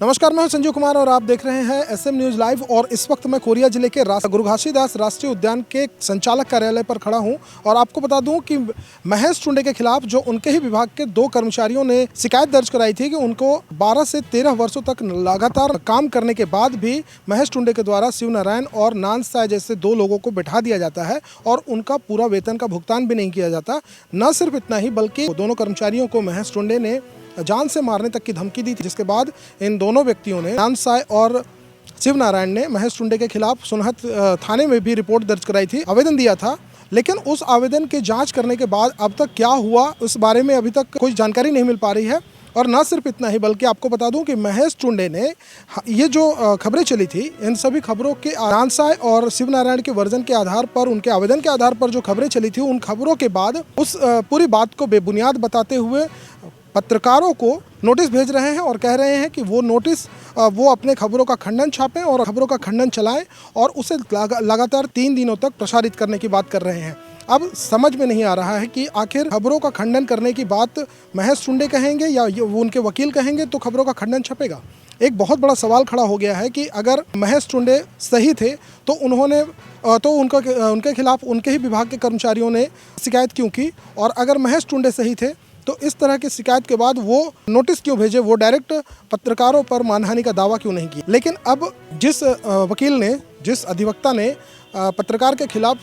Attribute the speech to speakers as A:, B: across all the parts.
A: नमस्कार, मैं हूं संजीव कुमार और आप देख रहे हैं एसएम न्यूज़ लाइव। और इस वक्त मैं कोरिया जिले के गुरु घासीदास राष्ट्रीय उद्यान के संचालक कार्यालय पर खड़ा हूं और आपको बता दूं कि महेश टुंडे के खिलाफ जो उनके ही विभाग के 2 कर्मचारियों ने शिकायत दर्ज कराई थी कि उनको 12 से 13 वर्षों तक लगातार काम करने के बाद भी महेश टुंडे के द्वारा शिव नारायण और नान साय जैसे 2 लोगों को बैठा दिया जाता है और उनका पूरा वेतन का भुगतान भी नहीं किया जाता। न सिर्फ इतना ही बल्कि दोनों कर्मचारियों को महेश टुंडे ने जान से मारने तक की धमकी दी थी, जिसके बाद इन दोनों व्यक्तियों ने नान साय और शिव नारायण ने महेश टुंडे के खिलाफ सोनहत थाने में भी रिपोर्ट दर्ज कराई थी, आवेदन दिया था। लेकिन उस आवेदन की जांच करने के बाद अब तक क्या हुआ उस बारे में अभी तक कोई जानकारी नहीं मिल पा रही है। और न सिर्फ इतना ही बल्कि आपको बता दूं कि महेश टुंडे ने ये जो खबरें चली थी, इन सभी खबरों के नान साय और शिव नारायण के वर्जन के आधार पर, उनके आवेदन के आधार पर जो खबरें चली थी, उन खबरों के बाद उस पूरी बात को बेबुनियाद बताते हुए पत्रकारों को नोटिस भेज रहे हैं और कह रहे हैं कि वो नोटिस वो अपने खबरों का खंडन छापें और खबरों का खंडन चलाएं और उसे लगातार 3 दिनों तक प्रसारित करने की बात कर रहे हैं। अब समझ में नहीं आ रहा है कि आखिर खबरों का खंडन करने की बात महेश टुंडे कहेंगे या वो उनके वकील कहेंगे तो खबरों का खंडन छपेगा। एक बहुत बड़ा सवाल खड़ा हो गया है कि अगर महेश टुंडे सही थे तो उनके खिलाफ उनके ही विभाग के कर्मचारियों ने शिकायत क्यों की, और अगर महेश टुंडे सही थे तो इस तरह की शिकायत के बाद वो नोटिस क्यों भेजे, वो डायरेक्ट पत्रकारों पर मानहानि का दावा क्यों नहीं किया। लेकिन अब जिस वकील ने, जिस अधिवक्ता ने पत्रकार के खिलाफ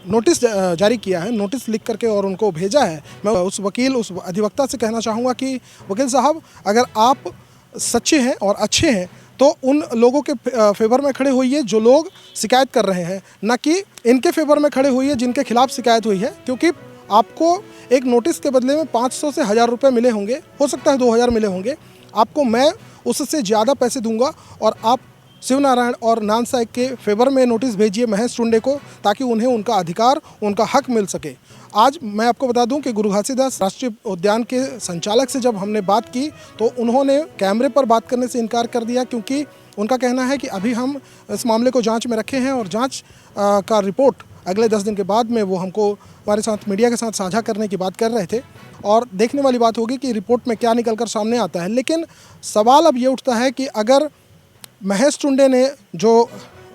A: नोटिस जारी किया है, नोटिस लिख करके और उनको भेजा है, मैं उस अधिवक्ता से कहना चाहूँगा कि वकील साहब, अगर आप सच्चे हैं और अच्छे हैं तो उन लोगों के फेवर में खड़े होइए जो लोग शिकायत कर रहे हैं, न कि इनके फेवर में खड़े होइए जिनके खिलाफ शिकायत हुई है। क्योंकि आपको एक नोटिस के बदले में 500 से 1000 रुपये मिले होंगे, हो सकता है 2000 मिले होंगे, आपको मैं उससे ज़्यादा पैसे दूंगा और आप शिव नारायण और नान साय के फेवर में नोटिस भेजिए महेश टुंडे को, ताकि उन्हें उनका अधिकार, उनका हक मिल सके। आज मैं आपको बता दूं कि गुरु घासीदास राष्ट्रीय उद्यान के संचालक से जब हमने बात की तो उन्होंने कैमरे पर बात करने से इनकार कर दिया, क्योंकि उनका कहना है कि अभी हम इस मामले को जाँच में रखे हैं और जाँच का रिपोर्ट अगले 10 दिन के बाद में वो हमको हमारे साथ मीडिया के साथ साझा करने की बात कर रहे थे और देखने वाली बात होगी कि रिपोर्ट में क्या निकल कर सामने आता है। लेकिन सवाल अब ये उठता है कि अगर महेश टुंडे ने जो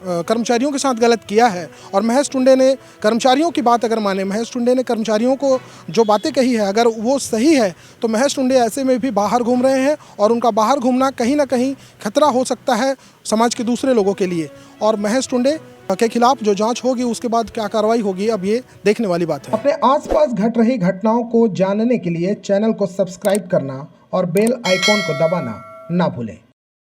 A: कर्मचारियों के साथ गलत किया है और महेश टुंडे ने कर्मचारियों की बात अगर माने, महेश टुंडे ने कर्मचारियों को जो बातें कही है अगर वो सही है, तो महेश टुंडे ऐसे में भी बाहर घूम रहे हैं और उनका बाहर घूमना कहीं ना कहीं खतरा हो सकता है समाज के दूसरे लोगों के लिए। और महेश टुंडे के खिलाफ जो जांच होगी उसके बाद क्या कार्रवाई होगी, अब ये देखने वाली बात है। अपने आसपास घट रही घटनाओं को जानने के लिए चैनल को सब्सक्राइब करना और बेल आइकॉन को दबाना ना भूलें।